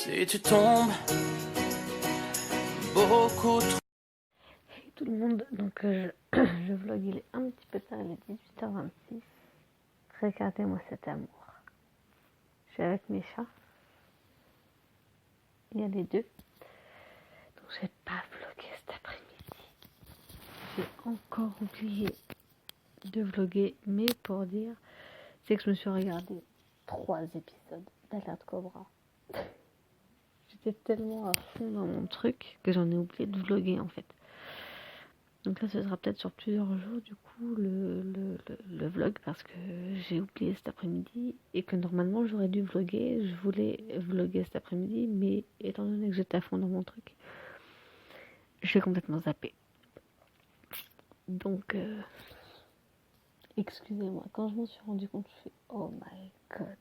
Si tu tombes beaucoup trop. Hey tout le monde, donc le vlog il est un petit peu tard, il est 18h26. Regardez-moi cet amour. Je suis avec mes chats. Il y a les deux. Donc j'ai pas vlogué cet après-midi. J'ai encore oublié de vlogger, mais pour dire, c'est que je me suis regardé 3 épisodes d'Alerte Cobra. J'étais tellement à fond dans mon truc que j'en ai oublié de vlogger en fait. Donc là, ce sera peut-être sur plusieurs jours, du coup, le vlog, parce que j'ai oublié cet après-midi et que normalement, j'aurais dû vlogger. Je voulais vlogger cet après-midi, mais étant donné que j'étais à fond dans mon truc, j'ai complètement zappé. Donc, excusez-moi, quand je m'en suis rendu compte, je fais « Oh my God,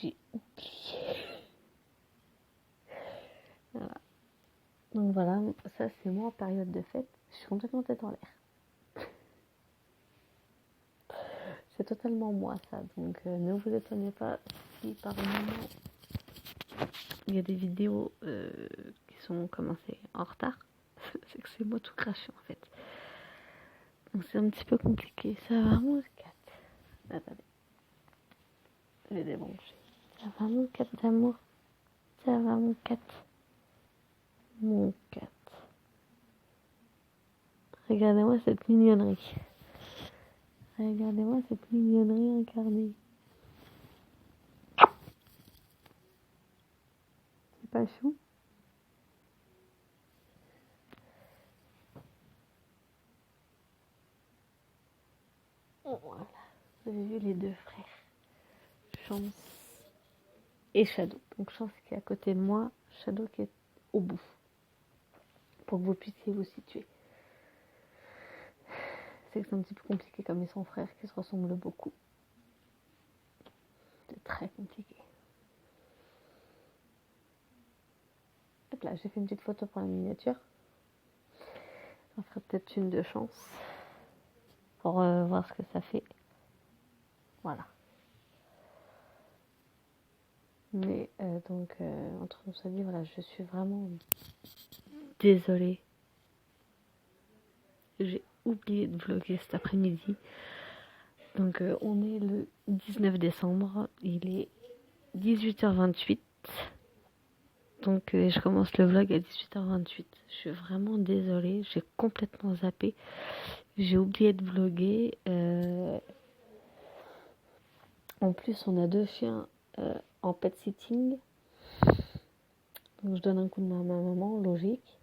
j'ai oublié !» Voilà. Donc voilà, ça c'est moi en période de fête. Je suis complètement tête en l'air. C'est totalement moi ça, donc ne vous étonnez pas si par moment il y a des vidéos qui sont commencées en retard. C'est que c'est moi tout craché en fait. Donc c'est un petit peu compliqué. Ça va mon cat? Attendez, je vais débrancher. Ça va mon cat d'amour? Ça va mon cat? Mon cat. Regardez-moi cette mignonnerie. Regardez-moi cette mignonnerie incarnée. C'est pas chou? Voilà. Vous avez vu les deux frères. Chance et Shadow. Donc Chance qui est à côté de moi, Shadow qui est au bout. Pour que vous puissiez vous situer. C'est que c'est un petit peu compliqué comme ils sont frères qui se ressemblent beaucoup. C'est très compliqué. Hop là, j'ai fait une petite photo pour la miniature. J'en ferai peut-être une de Chance. Pour voir ce que ça fait. Voilà. Mais donc, entre nous, ça dit, voilà, je suis vraiment désolée. J'ai oublié de vlogger cet après-midi. Donc, on est le 19 décembre. Il est 18h28. Donc, je commence le vlog à 18h28. Je suis vraiment désolée. J'ai complètement zappé. J'ai oublié de vlogger. En plus, on a 2 chiens en pet sitting. Donc, je donne un coup de main à ma maman, logique.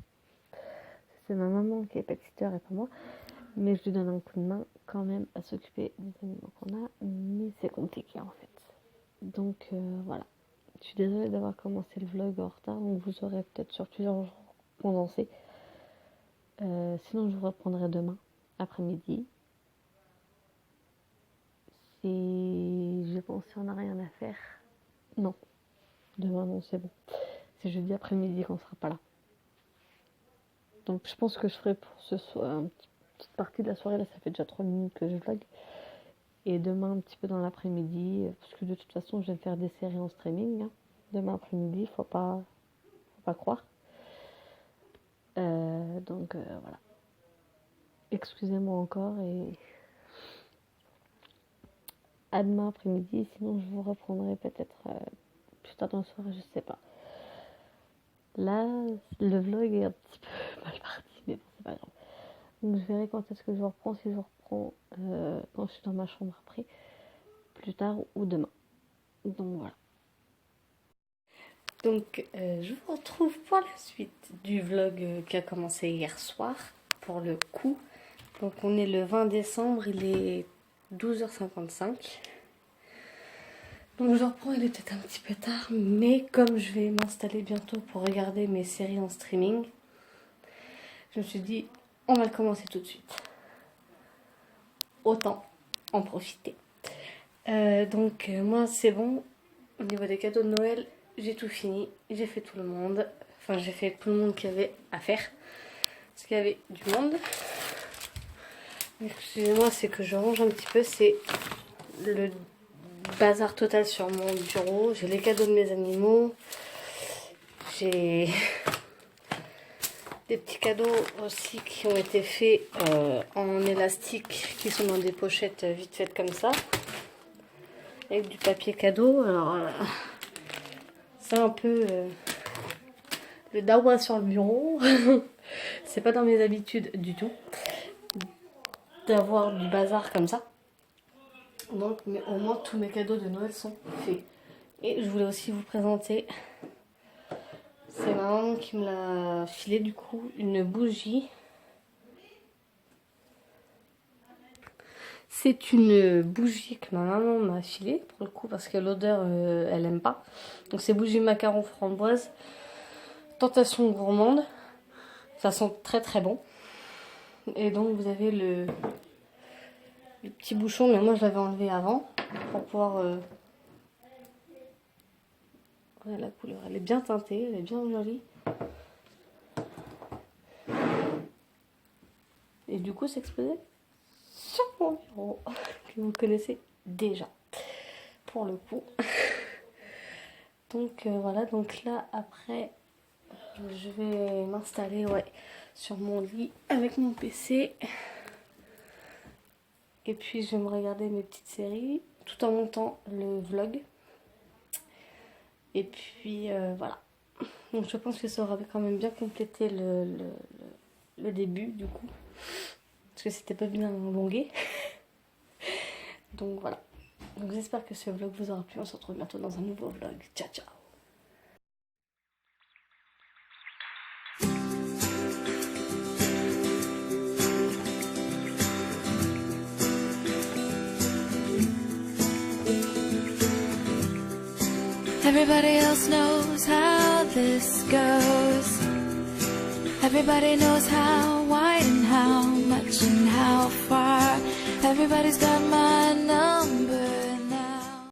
C'est ma maman qui est pet sitter et pas moi. Mais je lui donne un coup de main quand même à s'occuper des animaux qu'on a. Mais c'est compliqué en fait. Donc voilà. Je suis désolée d'avoir commencé le vlog en retard. Donc vous aurez peut-être sur plusieurs jours condensé. Sinon je vous reprendrai demain après-midi. Si je pense qu'on n'a rien à faire. Non. Demain non, c'est bon. C'est jeudi après-midi qu'on sera pas là. Donc je pense que je ferai pour ce soir une petite partie de la soirée. Là ça fait déjà 3 minutes que je vlog. Et demain un petit peu dans l'après-midi. Parce que de toute façon je vais faire des séries en streaming. Hein. Demain après-midi, faut pas croire. Donc voilà. Excusez-moi encore et à demain après-midi. Sinon je vous reprendrai peut-être plus tard dans le soir, je sais pas. Là, le vlog est un petit peu mal parti, mais bon, c'est pas grave. Donc je verrai quand est-ce que je reprends, si je reprends quand je suis dans ma chambre après, plus tard ou demain. Donc voilà. Donc je vous retrouve pour la suite du vlog qui a commencé hier soir, pour le coup. Donc on est le 20 décembre, il est 12h55. Donc je reprends, il est peut-être un petit peu tard, mais comme je vais m'installer bientôt pour regarder mes séries en streaming, je me suis dit, on va le commencer tout de suite. Autant en profiter. Donc moi c'est bon, au niveau des cadeaux de Noël, j'ai tout fini, j'ai fait tout le monde. Enfin j'ai fait tout le monde qu'il y avait à faire, parce qu'il y avait du monde. Excusez-moi, c'est que je range un petit peu, c'est le bazar total sur mon bureau. J'ai les cadeaux de mes animaux, j'ai des petits cadeaux aussi qui ont été faits en élastique, qui sont dans des pochettes vite faites comme ça, avec du papier cadeau. Alors c'est un peu le dawa sur le bureau. C'est pas dans mes habitudes du tout d'avoir du bazar comme ça. Donc, mais au moins tous mes cadeaux de Noël sont faits. Et je voulais aussi vous présenter, c'est ma maman qui me l'a filé du coup, une bougie. C'est une bougie que ma maman m'a filée pour le coup parce que l'odeur elle aime pas. Donc c'est bougie macaron framboise, tentation gourmande. Ça sent très très bon. Et donc vous avez le petit bouchon, mais moi je l'avais enlevé avant pour pouvoir... Voilà, la couleur, elle est bien teintée, elle est bien jolie. Et du coup c'est exposé sur mon bureau, que vous connaissez déjà pour le coup. Donc voilà, donc là après je vais m'installer sur mon lit avec mon PC. Et puis je vais me regarder mes petites séries tout en montant le vlog. Et puis voilà. Donc je pense que ça aura quand même bien complété le début du coup. Parce que c'était pas bien longué. Donc voilà. Donc j'espère que ce vlog vous aura plu. On se retrouve bientôt dans un nouveau vlog. Ciao ciao. Everybody else knows how this goes. Everybody knows how wide and how much and how far. Everybody's got my number.